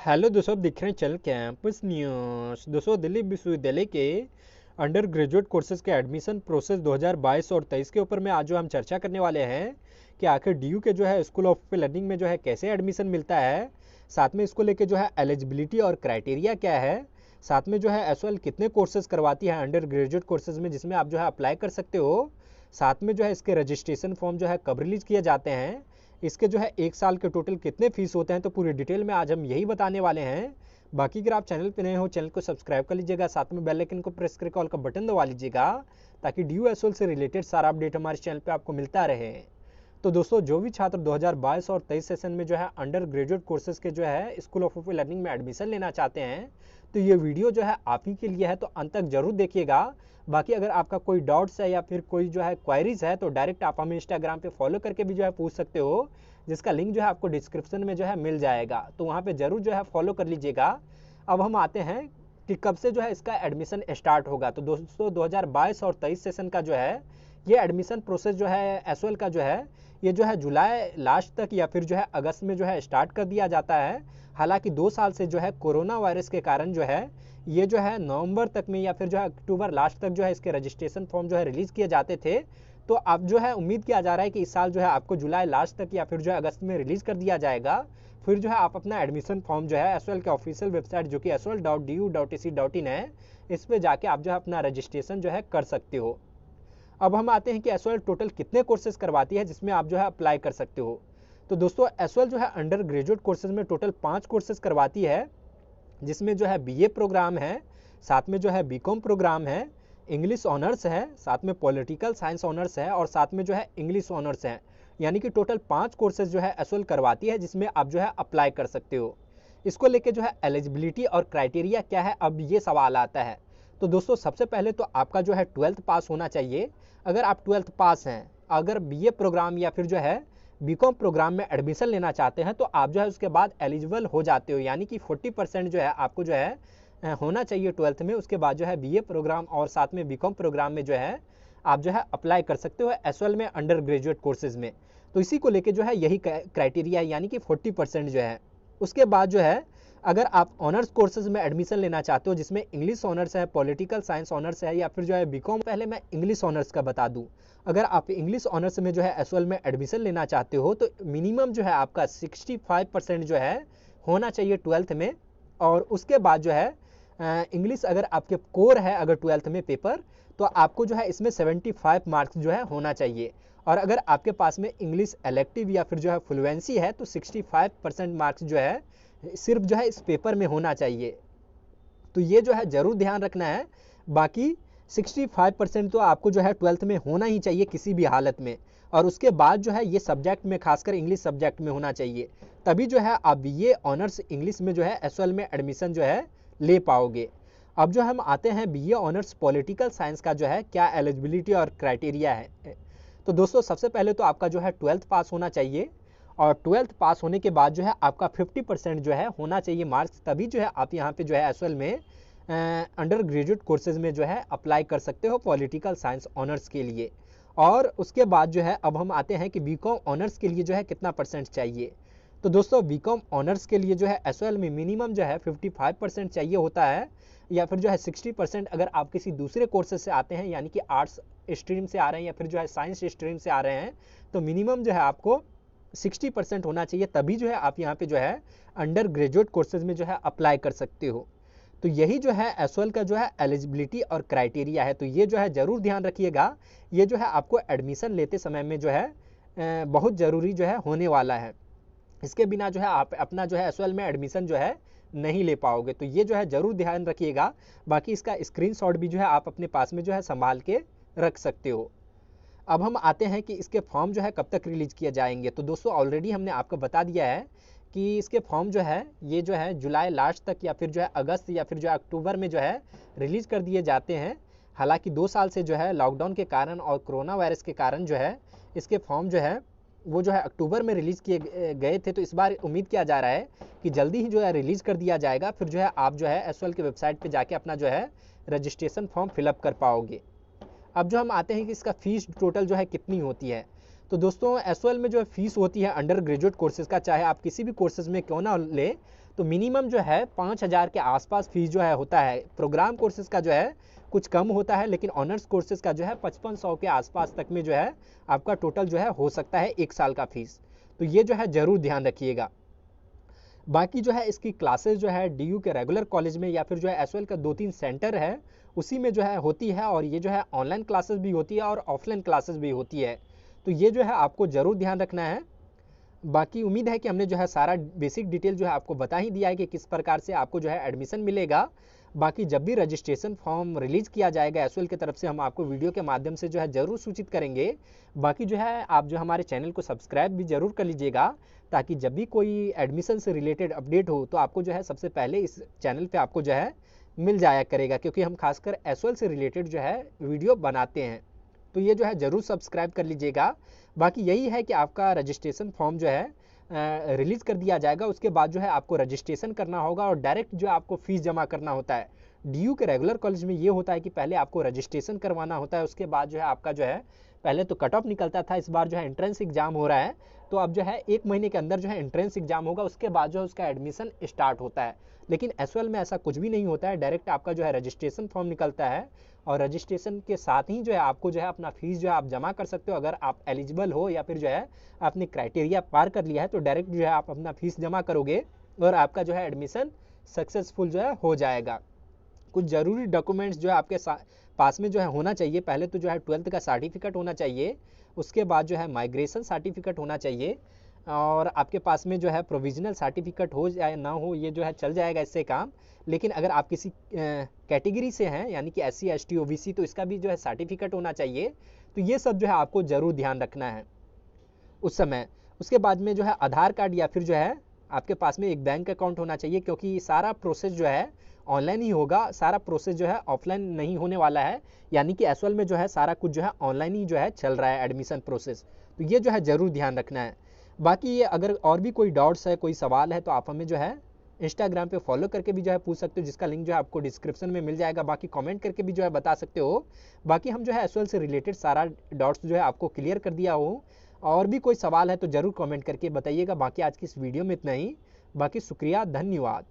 Hello दोस्तों, आप दिख रहे हैं चैनल कैंपस न्यूज़। दोस्तों, दिल्ली विश्वविद्यालय के अंडर ग्रेजुएट कोर्सेज के एडमिशन प्रोसेस 2022 और 23 के ऊपर में आज जो हम चर्चा करने वाले हैं कि आखिर डीयू के जो है स्कूल ऑफ लर्निंग में जो है कैसे एडमिशन मिलता है, साथ में इसको लेके जो है एलिजिबिलिटी और क्राइटेरिया क्या है, साथ में जो है एसओएल कितने कोर्सेज करवाती है अंडर ग्रेजुएट कोर्सेज में जिसमें आप जो है अप्लाई कर सकते हो, साथ में जो है इसके रजिस्ट्रेशन फॉर्म जो है कब रिलीज किए जाते हैं, इसके जो है एक साल के टोटल कितने फीस होते हैं, तो पूरी डिटेल में आज हम यही बताने वाले हैं। बाकी अगर आप चैनल पे नए हो, चैनल को सब्सक्राइब कर लीजिएगा, साथ में बेल आइकन को प्रेस करके ऑल का बटन दबा लीजिएगा ताकि डीयू एसओएल से रिलेटेड सारा अपडेट हमारे चैनल पे आपको मिलता रहे। तो दोस्तों, जो भी छात्र 2022 और 23 सेशन में जो है अंडर ग्रेजुएट कोर्सेज के जो है स्कूल ऑफ लर्निंग में एडमिशन लेना चाहते हैं, तो ये वीडियो जो है आप ही के लिए है, तो अंत तक जरूर देखिएगा। बाकी अगर आपका कोई डाउट्स है या फिर कोई जो है क्वायरीज है तो डायरेक्ट आप हमें इंस्टाग्राम पे फॉलो करके भी जो है पूछ सकते हो, जिसका लिंक जो है आपको डिस्क्रिप्शन में जो है मिल जाएगा, तो वहाँ पे जरूर जो है फॉलो कर लीजिएगा। अब हम आते हैं कि कब से जो है इसका एडमिशन स्टार्ट होगा। तो दोस्तों, 2022 और 23 सेशन का जो है ये एडमिशन प्रोसेस जो है एसओएल का जो है ये जो है जुलाई लास्ट तक या फिर जो है अगस्त में जो है स्टार्ट कर दिया जाता है। हालांकि 2 साल से जो है कोरोना वायरस के कारण जो है ये जो है नवंबर तक में या फिर जो है अक्टूबर लास्ट तक जो है इसके रजिस्ट्रेशन फॉर्म जो है रिलीज किए जाते थे। तो अब जो है उम्मीद किया जा रहा है कि इस साल जो है आपको जुलाई लास्ट तक या फिर जो है अगस्त में रिलीज कर दिया जाएगा। फिर जो है आप अपना एडमिशन फॉर्म जो है एसओएल के ऑफिशियल वेबसाइट जो कि sol.du.ac.in है, इस पे जाके आप जो है अपना रजिस्ट्रेशन जो है कर सकते हो। अब हम आते हैं कि एसओएल टोटल कितने कोर्सेज करवाती है जिसमें आप जो है अप्लाई कर सकते हो। तो दोस्तों, एसओएल जो है अंडर ग्रेजुएट कोर्सेज में टोटल 5 कोर्सेज करवाती है, जिसमें जो है बीए प्रोग्राम है, साथ में जो है बीकॉम प्रोग्राम है, इंग्लिश ऑनर्स है, साथ में पॉलिटिकल साइंस ऑनर्स है और साथ में जो है इंग्लिश ऑनर्स है। यानी कि टोटल 5 कोर्सेज जो है एसओएल करवाती है जिसमें आप जो है अप्लाई कर सकते हो। इसको लेके जो है एलिजिबिलिटी और क्राइटेरिया क्या है, अब ये सवाल आता है। तो दोस्तों, सबसे पहले तो आपका जो है 12th पास होना चाहिए। अगर आप 12th पास हैं, अगर बीए प्रोग्राम या फिर जो है बीकॉम प्रोग्राम में एडमिशन लेना चाहते हैं तो आप जो है उसके बाद एलिजिबल हो जाते हो। यानी कि 40% जो है आपको जो है होना चाहिए 12th में। उसके बाद जो है बीए प्रोग्राम और साथ में बीकॉम प्रोग्राम में जो है आप जो है अप्लाई कर सकते हो एसओएल में अंडर ग्रेजुएट कोर्सेज में। तो इसी को लेके जो है यही क्राइटेरिया है, यानी कि 40% जो है। उसके बाद जो है अगर आप ऑनर्स कोर्सेज में एडमिशन लेना चाहते हो जिसमें इंग्लिश ऑनर्स है, पॉलिटिकल साइंस ऑनर्स है या फिर जो है बीकॉम, पहले मैं इंग्लिश ऑनर्स का बता दूं। अगर आप इंग्लिश ऑनर्स में जो है एसओएल में एडमिशन लेना चाहते हो तो मिनिमम जो है आपका 65% जो है होना चाहिए 12th में। और उसके बाद जो है इंग्लिश अगर आपके कोर है अगर 12th में पेपर, तो आपको जो है इसमें 75 मार्क्स जो है होना चाहिए। और अगर आपके पास में इंग्लिश इलेक्टिव या फिर जो है फ्लुएंसी है तो 65% मार्क्स जो है सिर्फ जो है इस पेपर में होना चाहिए। तो ये जो है जरूर ध्यान रखना है। बाकी 65% तो आपको जो है 12th में होना ही चाहिए किसी भी हालत में। और उसके बाद जो है ये सब्जेक्ट में, खासकर इंग्लिश सब्जेक्ट में होना चाहिए, तभी जो है आप बीए ऑनर्स इंग्लिश में जो है एसओएल में एडमिशन जो है ले पाओगे। अब जो हम आते हैं बीए ऑनर्स पॉलिटिकल साइंस का जो है क्या एलिजिबिलिटी और क्राइटेरिया है। तो दोस्तों, सबसे पहले तो आपका जो है 12th पास होना चाहिए और 12th पास होने के बाद जो है आपका 50% जो है होना चाहिए मार्क्स, तभी जो है आप यहाँ पे जो है एसओएल में अंडर ग्रेजुएट कोर्सेज में जो है अप्लाई कर सकते हो पॉलिटिकल साइंस ऑनर्स के लिए। और उसके बाद जो है अब हम आते हैं कि बीकॉम ऑनर्स के लिए जो है कितना परसेंट चाहिए। तो दोस्तों, बीकॉम ऑनर्स के लिए जो है एसओएल में मिनिमम जो है 55% चाहिए होता है, या फिर जो है 60% अगर आप किसी दूसरे कोर्सेज से आते हैं, यानी कि आर्ट्स स्ट्रीम से आ रहे हैं या फिर जो है साइंस स्ट्रीम से आ रहे हैं, तो मिनिमम जो है आपको 60% होना चाहिए, तभी जो है आप यहाँ पे जो है अंडर ग्रेजुएट कोर्सेज में जो है अप्लाई कर सकते हो। तो यही जो है एसओएल का जो है एलिजिबिलिटी और क्राइटेरिया है। तो ये जो है जरूर ध्यान रखिएगा, ये जो है आपको एडमिशन लेते समय में जो है बहुत ज़रूरी जो है होने वाला है। इसके बिना जो है आप अपना जो है एसओएल में एडमिशन जो है नहीं ले पाओगे। तो ये जो है जरूर ध्यान रखिएगा। बाकी इसका स्क्रीनशॉट भी जो है आप अपने पास में जो है संभाल के रख सकते हो। अब हम आते हैं कि इसके फॉर्म जो है कब तक रिलीज किए जाएंगे। तो दोस्तों, ऑलरेडी हमने आपको बता दिया है कि इसके फॉर्म जो है ये जो है जुलाई लास्ट तक या फिर जो है अगस्त या फिर जो है अक्टूबर में जो है रिलीज कर दिए जाते हैं। हालांकि 2 साल से जो है लॉकडाउन के कारण और कोरोना वायरस के कारण जो है इसके फॉर्म जो है वो जो है अक्टूबर में रिलीज़ किए गए थे। तो इस बार उम्मीद किया जा रहा है कि जल्दी ही जो है रिलीज़ कर दिया जाएगा। फिर जो है आप जो है एसओएल के वेबसाइट पे जाके अपना जो है रजिस्ट्रेशन फॉर्म फिलअप कर पाओगे। अब जो हम आते हैं कि इसका फीस टोटल जो है कितनी होती है। तो दोस्तों, एसओएल में जो फीस होती है अंडर ग्रेजुएट कोर्सेज का, चाहे आप किसी भी कोर्सेज में क्यों ना ले, तो मिनिमम जो है 5,000 के आसपास फीस जो है होता है। प्रोग्राम कोर्सेज का जो है कुछ कम होता है, लेकिन ऑनर्स कोर्सेज का जो है 5500 के आसपास तक में जो है आपका टोटल जो है हो सकता है 1 साल का फीस। तो ये जो है ज़रूर ध्यान रखिएगा। बाकी जो है इसकी क्लासेस जो है डीयू के रेगुलर कॉलेज में या फिर जो है एसओएल का 2-3 सेंटर है उसी में जो है होती है, और ये जो है ऑनलाइन क्लासेस भी होती है और ऑफलाइन क्लासेस भी होती है। तो ये जो है आपको ज़रूर ध्यान रखना है। बाकी उम्मीद है कि हमने जो है सारा बेसिक डिटेल जो है आपको बता ही दिया है कि किस प्रकार से आपको जो है एडमिशन मिलेगा। बाकी जब भी रजिस्ट्रेशन फॉर्म रिलीज़ किया जाएगा एसओएल की तरफ से, हम आपको वीडियो के माध्यम से जो है ज़रूर सूचित करेंगे। बाकी जो है आप जो हमारे चैनल को सब्सक्राइब भी ज़रूर कर लीजिएगा, ताकि जब भी कोई एडमिशन से रिलेटेड अपडेट हो तो आपको जो है सबसे पहले इस चैनल पे आपको जो है मिल जाया करेगा, क्योंकि हम खासकर एसओएल से रिलेटेड जो है वीडियो बनाते हैं। तो ये जो है ज़रूर सब्सक्राइब कर लीजिएगा। बाकी यही है कि आपका रजिस्ट्रेशन फॉर्म जो है रिलीज़ कर दिया जाएगा, उसके बाद जो है आपको रजिस्ट्रेशन करना होगा और डायरेक्ट जो आपको फ़ीस जमा करना होता है। डीयू के रेगुलर कॉलेज में ये होता है कि पहले आपको रजिस्ट्रेशन करवाना होता है, उसके बाद जो है आपका जो है पहले तो कट ऑफ निकलता था, इस बार जो है एंट्रेंस एग्जाम हो रहा है, तो अब जो है 1 महीने के अंदर जो है एंट्रेंस एग्जाम होगा, उसके बाद जो है उसका एडमिशन स्टार्ट होता है। लेकिन एसओएल में ऐसा कुछ भी नहीं होता है, डायरेक्ट आपका जो है रजिस्ट्रेशन फॉर्म निकलता है और रजिस्ट्रेशन के साथ ही जो है आपको जो है अपना फीस जो है आप जमा कर सकते हो। अगर आप एलिजिबल हो या फिर जो है आपने क्राइटेरिया पार कर लिया है तो डायरेक्ट जो है आप अपना फीस जमा करोगे और आपका जो है एडमिशन सक्सेसफुल जो है हो जाएगा। कुछ ज़रूरी डॉक्यूमेंट्स जो है आपके पास में जो है होना चाहिए। पहले तो जो है 12th का सर्टिफिकेट होना चाहिए, उसके बाद जो है माइग्रेशन सर्टिफिकेट होना चाहिए, और आपके पास में जो है प्रोविजनल सर्टिफिकेट हो जाए ना हो ये जो है चल जाएगा इससे काम। लेकिन अगर आप किसी कैटेगरी से हैं यानी कि SC ST OBC तो इसका भी जो है सर्टिफिकेट होना चाहिए। तो ये सब जो है आपको ज़रूर ध्यान रखना है उस समय। उसके बाद में जो है आधार कार्ड या फिर जो है आपके पास में एक बैंक अकाउंट होना चाहिए, क्योंकि सारा प्रोसेस जो है ऑनलाइन ही होगा, सारा प्रोसेस जो है ऑफलाइन नहीं होने वाला है। यानी कि एसओएल में जो है सारा कुछ जो है ऑनलाइन ही जो है चल रहा है एडमिशन प्रोसेस। तो ये जो है ज़रूर ध्यान रखना है। बाकी ये अगर और भी कोई डाउट्स है, कोई सवाल है, तो आप हमें जो है इंस्टाग्राम पे फॉलो करके भी जो है पूछ सकते हो, जिसका लिंक जो है आपको डिस्क्रिप्शन में मिल जाएगा। बाकी कमेंट करके भी जो है बता सकते हो। बाकी हम जो है एसओएल से रिलेटेड सारा डाउट्स जो है आपको क्लियर कर दिया हो। और भी कोई सवाल है तो ज़रूर कमेंट करके बताइएगा। बाकी आज की इस वीडियो में इतना ही। बाकी शुक्रिया, धन्यवाद।